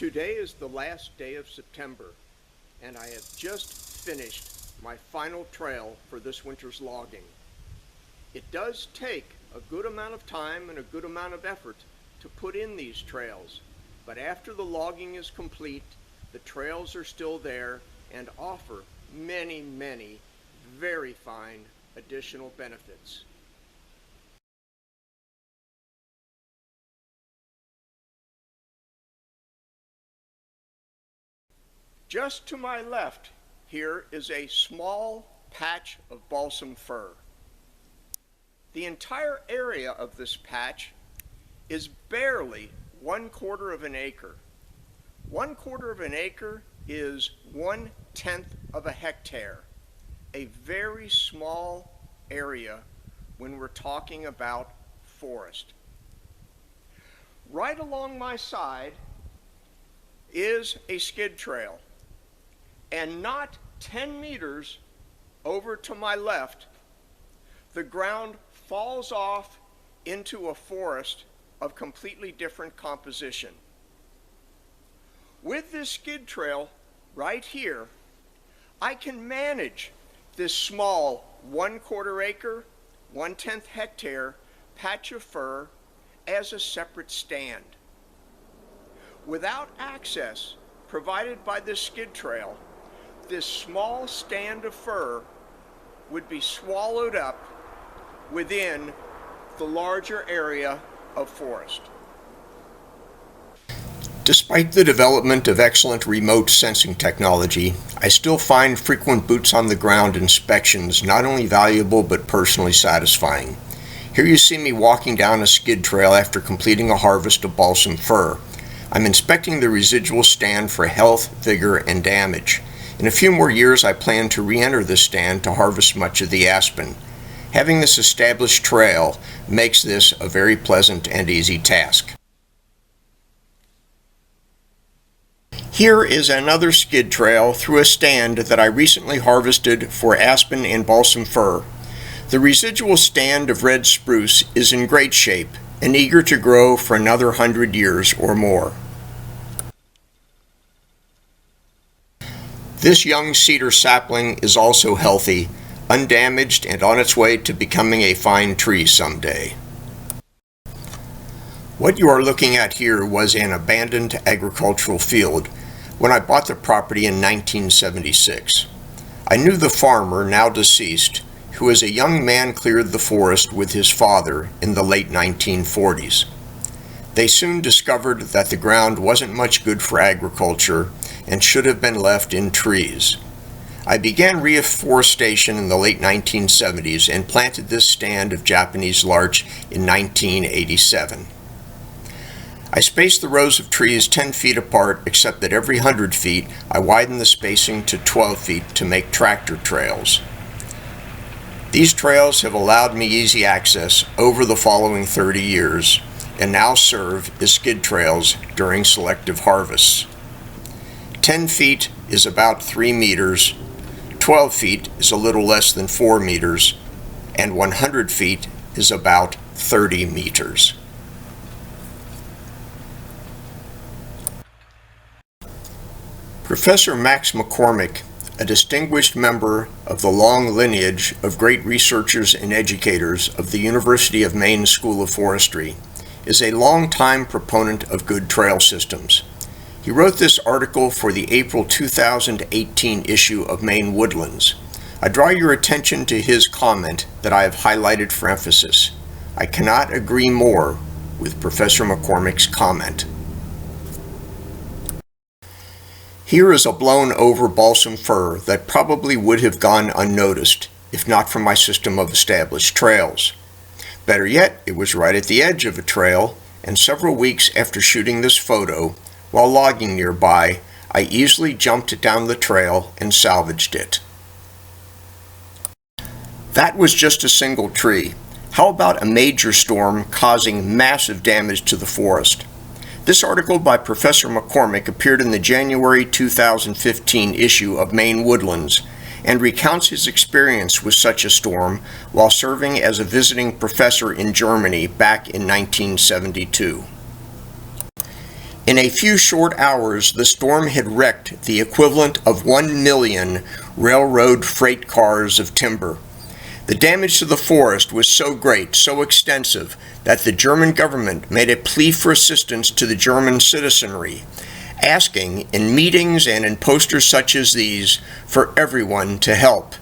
Today is the last day of September, and I have just finished my final trail for this winter's logging. It does take a good amount of time and a good amount of effort to put in these trails, but after the logging is complete, the trails are still there and offer many, many very fine additional benefits. Just to my left here is a small patch of balsam fir. The entire area of this patch is barely 1/4 of an acre. 1/4 of an acre is 1/10 of a hectare, a very small area when we're talking about forest. Right along my side is a skid trail. And not 10 meters over to my left, the ground falls off into a forest of completely different composition. With this skid trail right here, I can manage this small 1/4 acre, 1/10 hectare patch of fir as a separate stand. Without access provided by this skid trail, this small stand of fir would be swallowed up within the larger area of forest. Despite the development of excellent remote sensing technology, I still find frequent boots on the ground inspections not only valuable but personally satisfying. Here you see me walking down a skid trail after completing a harvest of balsam fir. I'm inspecting the residual stand for health, vigor, and damage. In a few more years, I plan to re-enter this stand to harvest much of the aspen. Having this established trail makes this a very pleasant and easy task. Here is another skid trail through a stand that I recently harvested for aspen and balsam fir. The residual stand of red spruce is in great shape and eager to grow for another 100 years or more. This young cedar sapling is also healthy, undamaged, and on its way to becoming a fine tree someday. What you are looking at here was an abandoned agricultural field when I bought the property in 1976. I knew the farmer, now deceased, who as a young man cleared the forest with his father in the late 1940s. They soon discovered that the ground wasn't much good for agriculture and should have been left in trees. I began reforestation in the late 1970s and planted this stand of Japanese larch in 1987. I spaced the rows of trees 10 feet apart, except that every 100 feet I widened the spacing to 12 feet to make tractor trails. These trails have allowed me easy access over the following 30 years and now serve as skid trails during selective harvests. 10 feet is about 3 meters, 12 feet is a little less than 4 meters, and 100 feet is about 30 meters. Professor Max McCormick, a distinguished member of the long lineage of great researchers and educators of the University of Maine School of Forestry, is a longtime proponent of good trail systems. He wrote this article for the April 2018 issue of Maine Woodlands. I draw your attention to his comment that I have highlighted for emphasis. I cannot agree more with Professor McCormick's comment. Here is a blown over balsam fir that probably would have gone unnoticed if not for my system of established trails. Better yet, it was right at the edge of a trail, and several weeks after shooting this photo, while logging nearby, I easily jumped down the trail and salvaged it. That was just a single tree. How about a major storm causing massive damage to the forest? This article by Professor McCormick appeared in the January 2015 issue of Maine Woodlands and recounts his experience with such a storm while serving as a visiting professor in Germany back in 1972. In a few short hours, the storm had wrecked the equivalent of 1 million railroad freight cars of timber. The damage to the forest was so great, so extensive, that the German government made a plea for assistance to the German citizenry, asking in meetings and in posters such as these for everyone to help.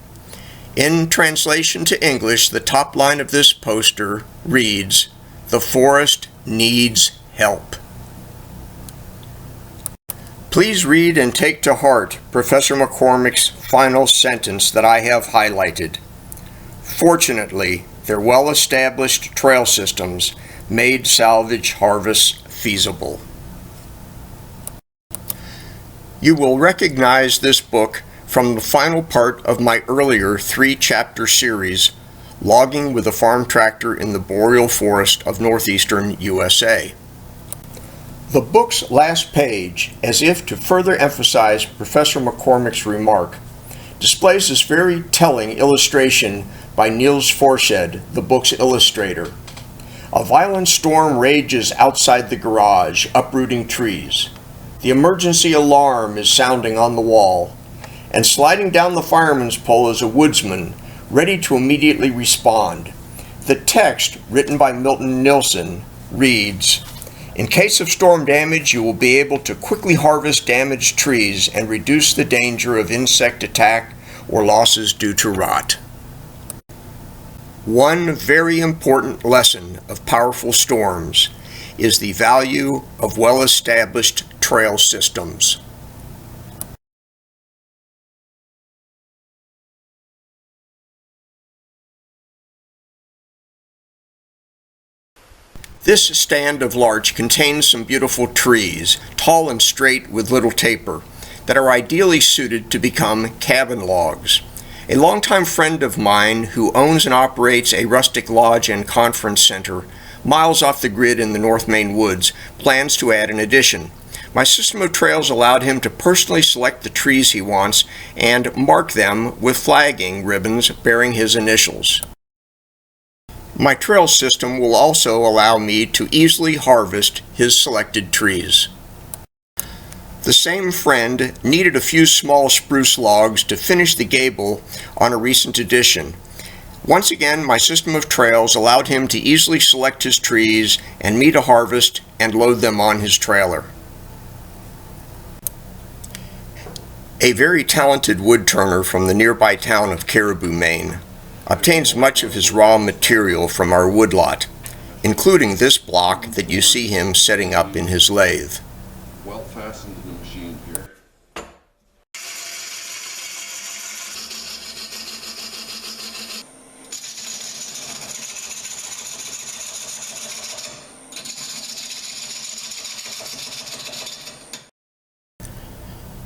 In translation to English, the top line of this poster reads, "The forest needs help." Please read and take to heart Professor McCormick's final sentence that I have highlighted. Fortunately, their well-established trail systems made salvage harvests feasible. You will recognize this book from the final part of my earlier 3-chapter series, Logging with a Farm Tractor in the Boreal Forest of Northeastern USA. The book's last page, as if to further emphasize Professor McCormick's remark, displays this very telling illustration by Niels Forshed, the book's illustrator. A violent storm rages outside the garage, uprooting trees. The emergency alarm is sounding on the wall, and sliding down the fireman's pole is a woodsman, ready to immediately respond. The text, written by Milton Nilsson, reads, "In case of storm damage, you will be able to quickly harvest damaged trees and reduce the danger of insect attack or losses due to rot." One very important lesson of powerful storms is the value of well-established trail systems. This stand of larch contains some beautiful trees, tall and straight with little taper, that are ideally suited to become cabin logs. A longtime friend of mine who owns and operates a rustic lodge and conference center miles off the grid in the North Maine woods plans to add an addition. My system of trails allowed him to personally select the trees he wants and mark them with flagging ribbons bearing his initials. My trail system will also allow me to easily harvest his selected trees. The same friend needed a few small spruce logs to finish the gable on a recent addition. Once again, my system of trails allowed him to easily select his trees and me to harvest and load them on his trailer. A very talented woodturner from the nearby town of Caribou, Maine, obtains much of his raw material from our woodlot, including this block that you see him setting up in his lathe. Well fastened to the machine here.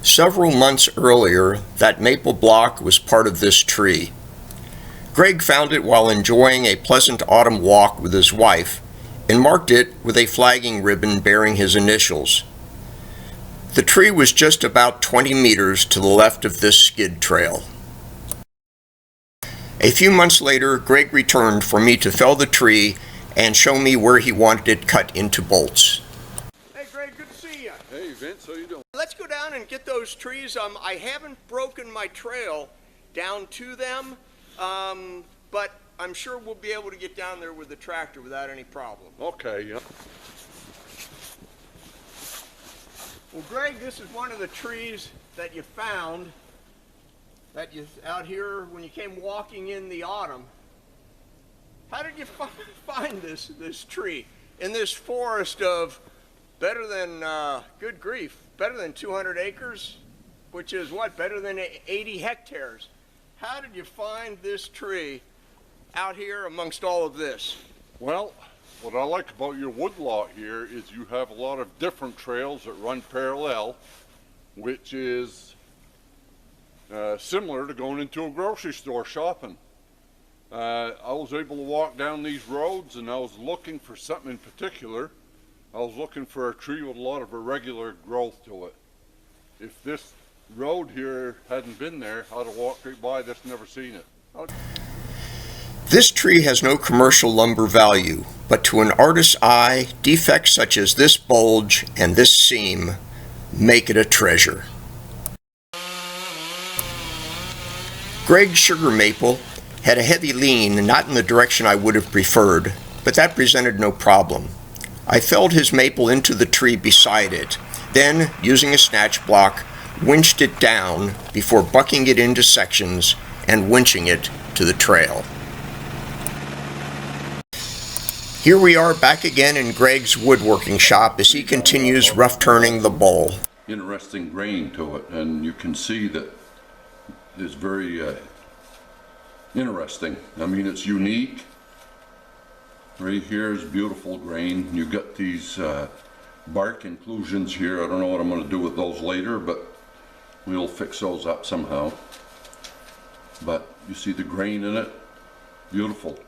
Several months earlier, that maple block was part of this tree. Greg found it while enjoying a pleasant autumn walk with his wife and marked it with a flagging ribbon bearing his initials. The tree was just about 20 meters to the left of this skid trail. A few months later, Greg returned for me to fell the tree and show me where he wanted it cut into bolts. Hey Greg, good to see you. Hey Vince, how you doing? Let's go down and get those trees. I haven't broken my trail down to them, but I'm sure we'll be able to get down there with the tractor without any problem. Okay, yeah. Well, Greg, this is one of the trees that you found out here when you came walking in the autumn. How did you find this tree in this forest of better than, good grief, better than 200 acres, which is what, better than 80 hectares? How did you find this tree out here amongst all of this? Well, what I like about your woodlot here is you have a lot of different trails that run parallel, which is similar to going into a grocery store shopping. I was able to walk down these roads and I was looking for something in particular. I was looking for a tree with a lot of irregular growth to it. If this road here hadn't been there, I'd have walked right by this and never seen it. This tree has no commercial lumber value, but to an artist's eye, defects such as this bulge and this seam make it a treasure. Greg's sugar maple had a heavy lean, not in the direction I would have preferred, but that presented no problem. I felled his maple into the tree beside it, then, using a snatch block, winched it down before bucking it into sections and winching it to the trail. Here we are back again in Greg's woodworking shop as he continues rough turning the bowl. Interesting grain to it, and you can see that it's very interesting. I mean, it's unique. Right here is beautiful grain. You got these bark inclusions here. I don't know what I'm going to do with those later, but we'll fix those up somehow. But you see the grain in it? Beautiful.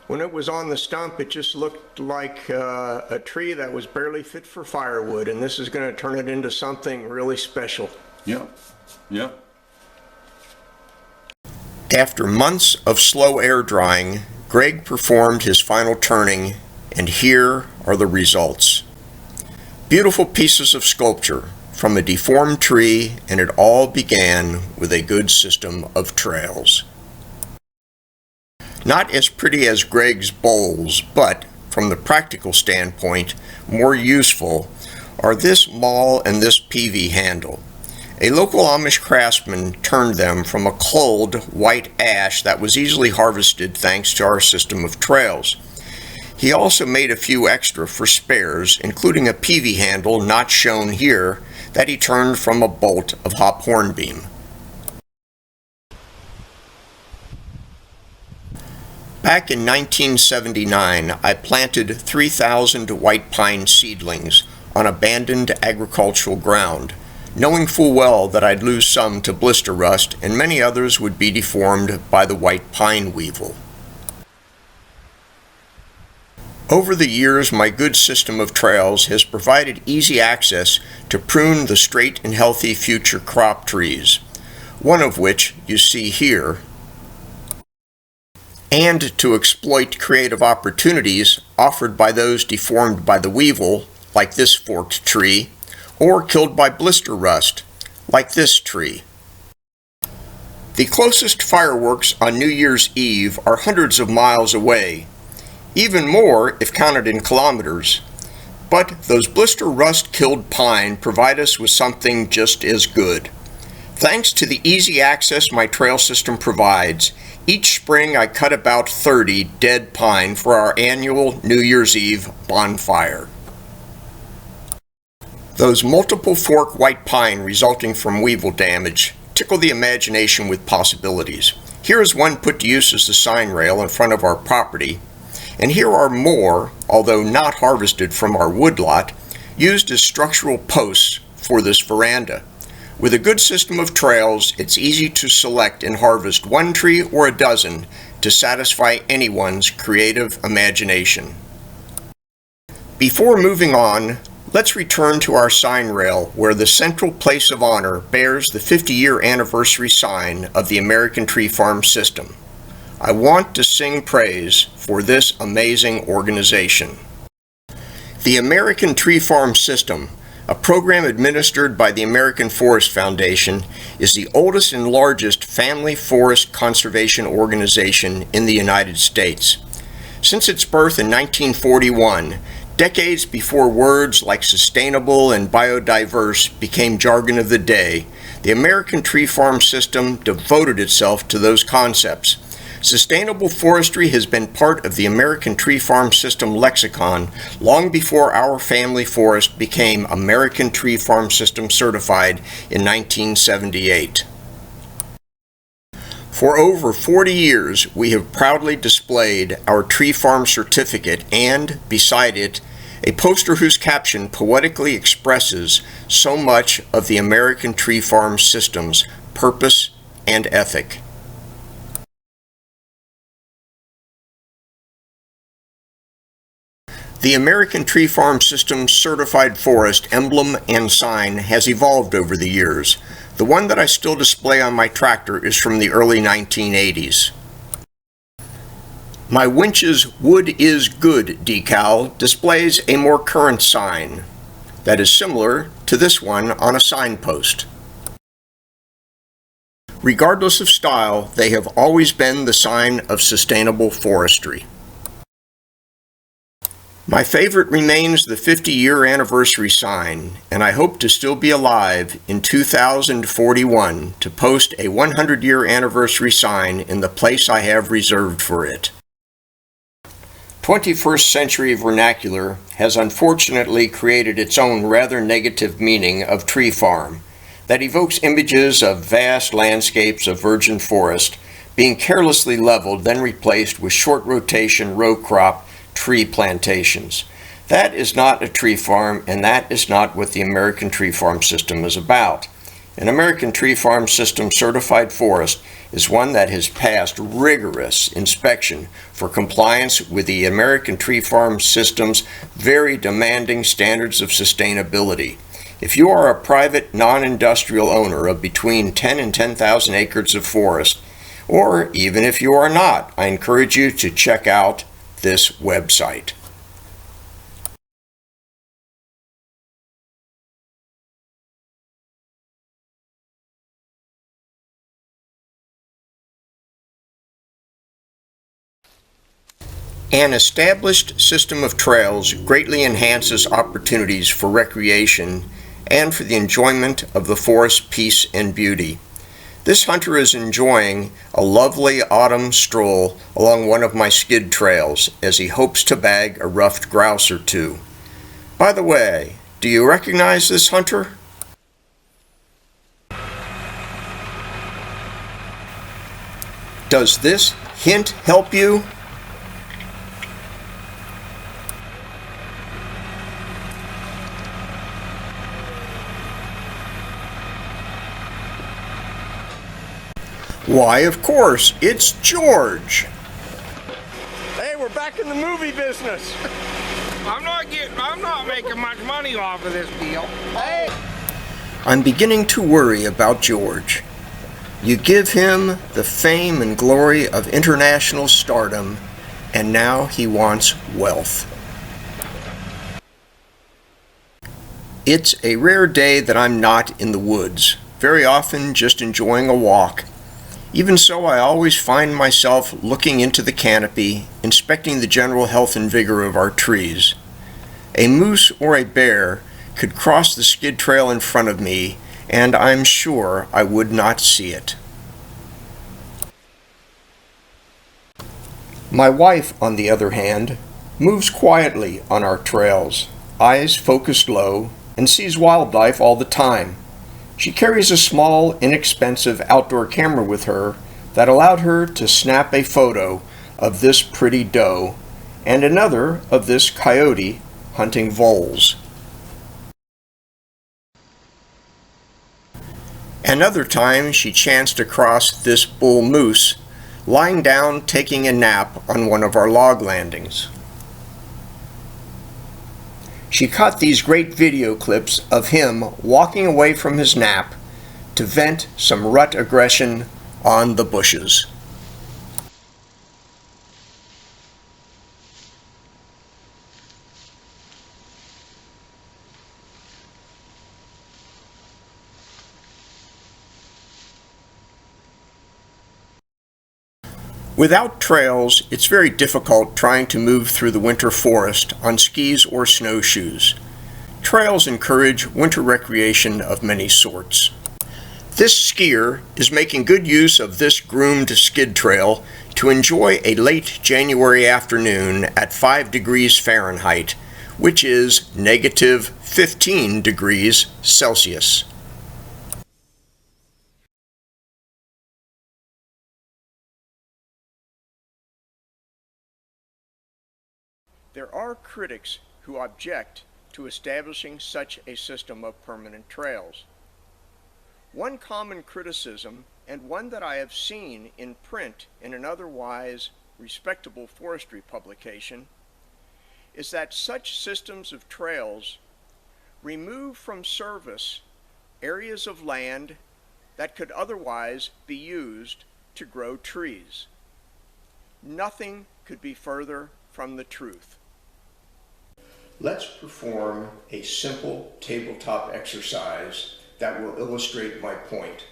When it was on the stump, it just looked like a tree that was barely fit for firewood, and this is going to turn it into something really special. Yeah, yeah. After months of slow air drying, Greg performed his final turning, and here are the results. Beautiful pieces of sculpture from a deformed tree, and it all began with a good system of trails. Not as pretty as Greg's bowls, but from the practical standpoint, more useful are this maul and this PV handle. A local Amish craftsman turned them from a culled white ash that was easily harvested thanks to our system of trails. He also made a few extra for spares, including a PV handle not shown here that he turned from a bolt of hop hornbeam. Back in 1979, I planted 3,000 white pine seedlings on abandoned agricultural ground, knowing full well that I'd lose some to blister rust and many others would be deformed by the white pine weevil. Over the years, my good system of trails has provided easy access to prune the straight and healthy future crop trees, one of which you see here, and to exploit creative opportunities offered by those deformed by the weevil, like this forked tree, or killed by blister rust, like this tree. The closest fireworks on New Year's Eve are hundreds of miles away, even more if counted in kilometers. But those blister rust-killed pine provide us with something just as good. Thanks to the easy access my trail system provides, each spring I cut about 30 dead pine for our annual New Year's Eve bonfire. Those multiple fork white pine resulting from weevil damage tickle the imagination with possibilities. Here is one put to use as the sign rail in front of our property, and here are more, although not harvested from our woodlot, used as structural posts for this veranda. With a good system of trails, it's easy to select and harvest one tree or a dozen to satisfy anyone's creative imagination. Before moving on, let's return to our sign rail where the central place of honor bears the 50-year anniversary sign of the American Tree Farm system. I want to sing praise for this amazing organization. The American Tree Farm system, a program administered by the American Forest Foundation, is the oldest and largest family forest conservation organization in the United States. Since its birth in 1941, decades before words like sustainable and biodiverse became jargon of the day, the American Tree Farm system devoted itself to those concepts. Sustainable forestry has been part of the American Tree Farm system lexicon long before our family forest became American Tree Farm System certified in 1978. For over 40 years, we have proudly displayed our Tree Farm certificate and, beside it, a poster whose caption poetically expresses so much of the American Tree Farm system's purpose and ethic. The American Tree Farm System certified forest emblem and sign has evolved over the years. The one that I still display on my tractor is from the early 1980s. My winch's "Wood is Good" decal displays a more current sign that is similar to this one on a signpost. Regardless of style, they have always been the sign of sustainable forestry. My favorite remains the 50-year anniversary sign, and I hope to still be alive in 2041 to post a 100-year anniversary sign in the place I have reserved for it. 21st century vernacular has unfortunately created its own rather negative meaning of tree farm that evokes images of vast landscapes of virgin forest being carelessly leveled, then replaced with short rotation row crop tree plantations. That is not a tree farm, and that is not what the American tree farm system is about. An American tree farm system certified forest is one that has passed rigorous inspection for compliance with the American tree farm system's very demanding standards of sustainability. If you are a private, non-industrial owner of between 10 and 10,000 acres of forest, or even if you are not, I encourage you to check out this website. An established system of trails greatly enhances opportunities for recreation and for the enjoyment of the forest's peace and beauty. This hunter is enjoying a lovely autumn stroll along one of my skid trails as he hopes to bag a ruffed grouse or two. By the way, do you recognize this hunter? Does this hint help you? Why, of course, it's George. Hey, we're back in the movie business. I'm not making much money off of this deal. Hey. I'm beginning to worry about George. You give him the fame and glory of international stardom, and now he wants wealth. It's a rare day that I'm not in the woods, very often just enjoying a walk. Even so, I always find myself looking into the canopy, inspecting the general health and vigor of our trees. A moose or a bear could cross the skid trail in front of me, and I'm sure I would not see it. My wife, on the other hand, moves quietly on our trails, eyes focused low, and sees wildlife all the time. She carries a small, inexpensive outdoor camera with her that allowed her to snap a photo of this pretty doe and another of this coyote hunting voles. Another time she chanced across this bull moose lying down taking a nap on one of our log landings. She caught these great video clips of him walking away from his nap to vent some rut aggression on the bushes. Without trails, it's very difficult trying to move through the winter forest on skis or snowshoes. Trails encourage winter recreation of many sorts. This skier is making good use of this groomed skid trail to enjoy a late January afternoon at 5 degrees Fahrenheit, which is negative 15 degrees Celsius. There are critics who object to establishing such a system of permanent trails. One common criticism, and one that I have seen in print in an otherwise respectable forestry publication, is that such systems of trails remove from service areas of land that could otherwise be used to grow trees. Nothing could be further from the truth. Let's perform a simple tabletop exercise that will illustrate my point.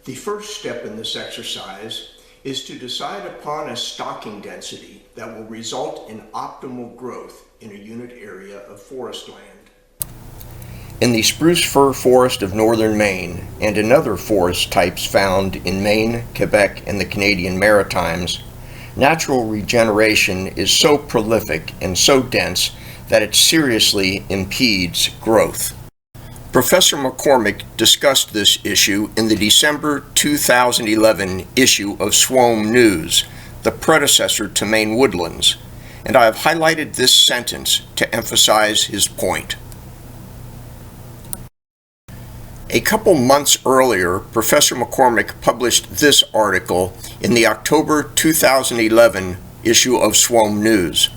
The first step in this exercise is to decide upon a stocking density that will result in optimal growth in a unit area of forest land. In the spruce fir forest of northern Maine and in other forest types found in Maine, Quebec, and the Canadian Maritimes, natural regeneration is so prolific and so dense that it seriously impedes growth. Professor McCormick discussed this issue in the December 2011 issue of Swarm News, the predecessor to Maine Woodlands, and I have highlighted this sentence to emphasize his point. A couple months earlier, Professor McCormick published this article in the October 2011 issue of Swarm News.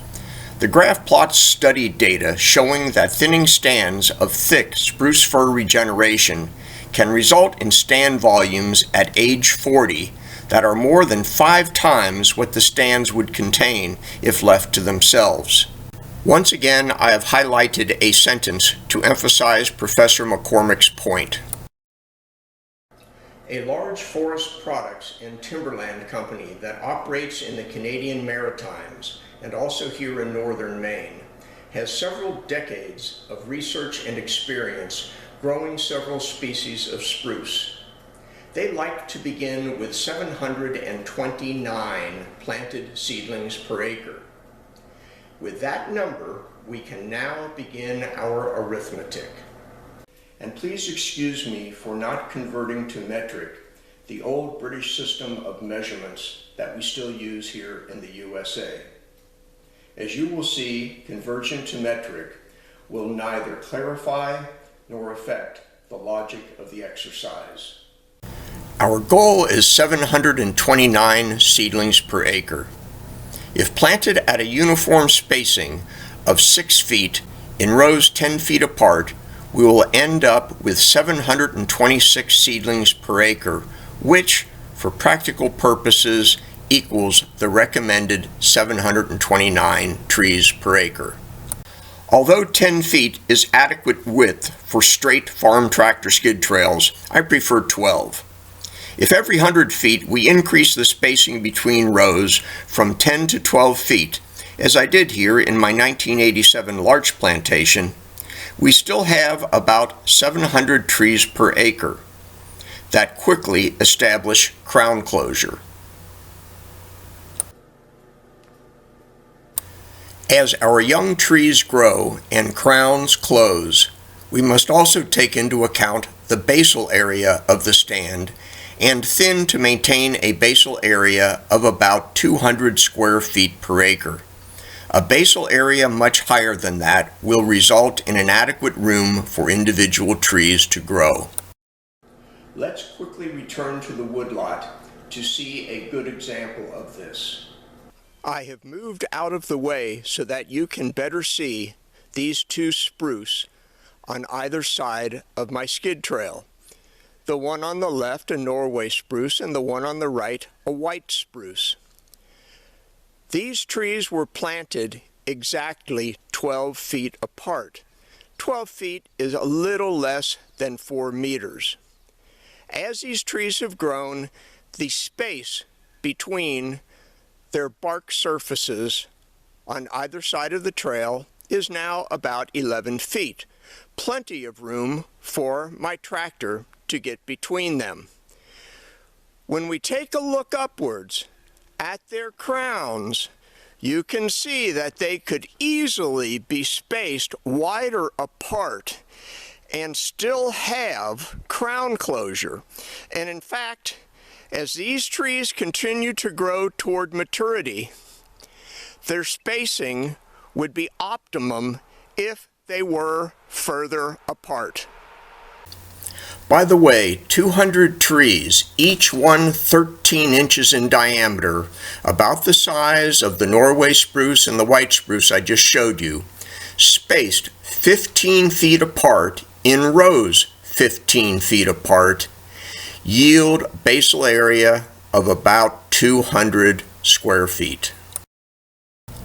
The graph plots study data showing that thinning stands of thick spruce fir regeneration can result in stand volumes at age 40 that are more than 5 times what the stands would contain if left to themselves. Once again, I have highlighted a sentence to emphasize Professor McCormick's point. A large forest products and timberland company that operates in the Canadian Maritimes and also here in northern Maine has several decades of research and experience growing several species of spruce. They like to begin with 729 planted seedlings per acre. With that number, we can now begin our arithmetic. And please excuse me for not converting to metric, the old British system of measurements that we still use here in the USA. As you will see, conversion to metric will neither clarify nor affect the logic of the exercise. Our goal is 729 seedlings per acre. If planted at a uniform spacing of 6 feet in rows 10 feet apart, we will end up with 726 seedlings per acre, which, for practical purposes, equals the recommended 729 trees per acre. Although 10 feet is adequate width for straight farm tractor skid trails, I prefer 12. If every 100 feet we increase the spacing between rows from 10 to 12 feet, as I did here in my 1987 larch plantation, we still have about 700 trees per acre that quickly establish crown closure. As our young trees grow and crowns close, we must also take into account the basal area of the stand and thin to maintain a basal area of about 200 square feet per acre. A basal area much higher than that will result in inadequate room for individual trees to grow. Let's quickly return to the woodlot to see a good example of this. I have moved out of the way so that you can better see these two spruce on either side of my skid trail. The one on the left, a Norway spruce, and the one on the right, a white spruce. These trees were planted exactly 12 feet apart. 12 feet is a little less than 4 meters. As these trees have grown, the space between their bark surfaces on either side of the trail is now about 11 feet. Plenty of room for my tractor to get between them. When we take a look upwards at their crowns, you can see that they could easily be spaced wider apart and still have crown closure. And in fact, as these trees continue to grow toward maturity, their spacing would be optimum if they were further apart. By the way, 200 trees, each one 13 inches in diameter, about the size of the Norway spruce and the white spruce I just showed you, spaced 15 feet apart in rows 15 feet apart, yield basal area of about 200 square feet.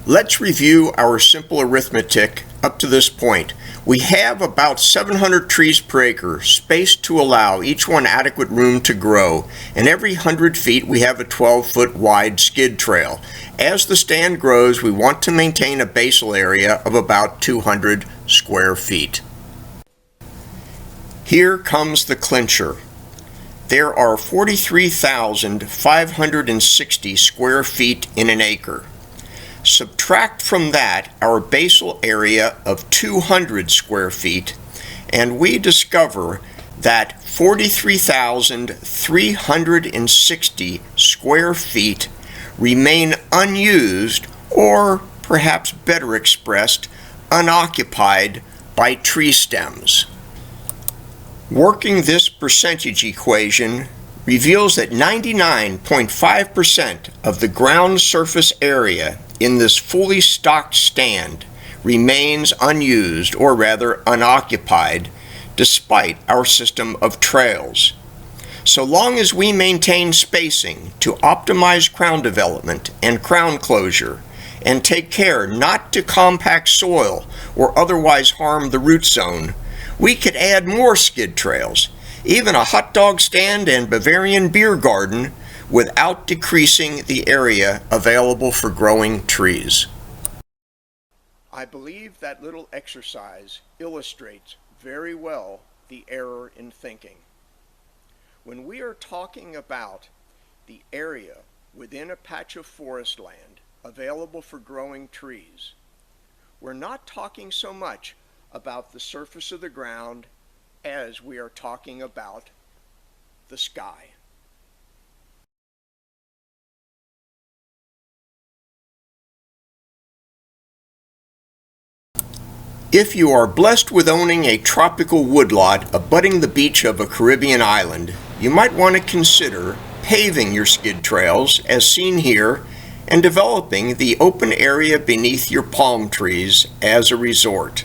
Let's review our simple arithmetic up to this point. We have about 700 trees per acre, spaced to allow each one adequate room to grow, and every 100 feet we have a 12-foot wide skid trail. As the stand grows, we want to maintain a basal area of about 200 square feet. Here comes the clincher. There are 43,560 square feet in an acre. Subtract from that our basal area of 200 square feet, and we discover that 43,360 square feet remain unused, or perhaps better expressed, unoccupied by tree stems. Working this percentage equation reveals that 99.5% of the ground surface area in this fully stocked stand remains unused, or rather unoccupied, despite our system of trails. So long as we maintain spacing to optimize crown development and crown closure, and take care not to compact soil or otherwise harm the root zone, we could add more skid trails, even a hot dog stand and Bavarian beer garden, without decreasing the area available for growing trees. I believe that little exercise illustrates very well the error in thinking. When we are talking about the area within a patch of forest land available for growing trees, we're not talking so much about the surface of the ground as we are talking about the sky. If you are blessed with owning a tropical woodlot abutting the beach of a Caribbean island, you might want to consider paving your skid trails, as seen here, and developing the open area beneath your palm trees as a resort.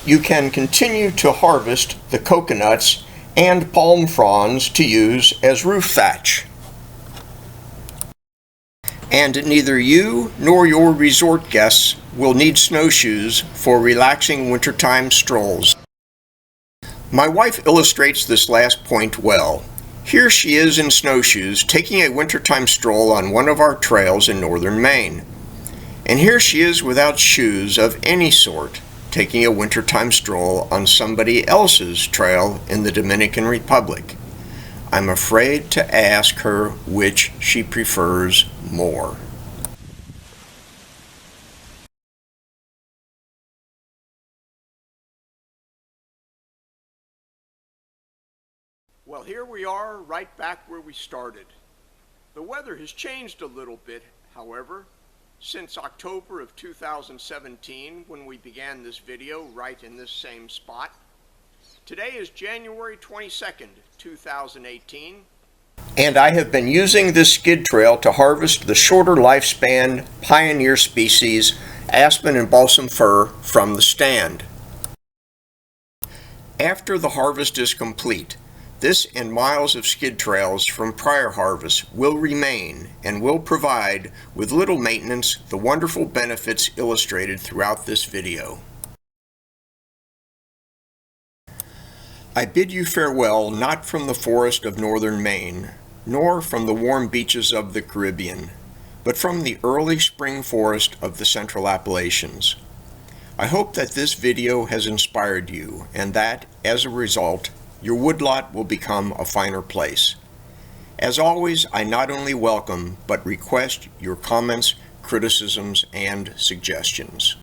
You can continue to harvest the coconuts and palm fronds to use as roof thatch. And neither you nor your resort guests will need snowshoes for relaxing wintertime strolls. My wife illustrates this last point well. Here she is in snowshoes taking a wintertime stroll on one of our trails in northern Maine. And here she is without shoes of any sort, taking a wintertime stroll on somebody else's trail in the Dominican Republic. I'm afraid to ask her which she prefers more. Well, here we are right back where we started. The weather has changed a little bit, however, since October of 2017, when we began this video right in this same spot. Today is January 22nd, 2018. And I have been using this skid trail to harvest the shorter lifespan pioneer species aspen and balsam fir from the stand. After the harvest is complete, this and miles of skid trails from prior harvests will remain and will provide, with little maintenance, the wonderful benefits illustrated throughout this video. I bid you farewell, not from the forest of northern Maine, nor from the warm beaches of the Caribbean, but from the early spring forest of the Central Appalachians. I hope that this video has inspired you, and that, as a result, your woodlot will become a finer place. As always, I not only welcome, but request your comments, criticisms, and suggestions.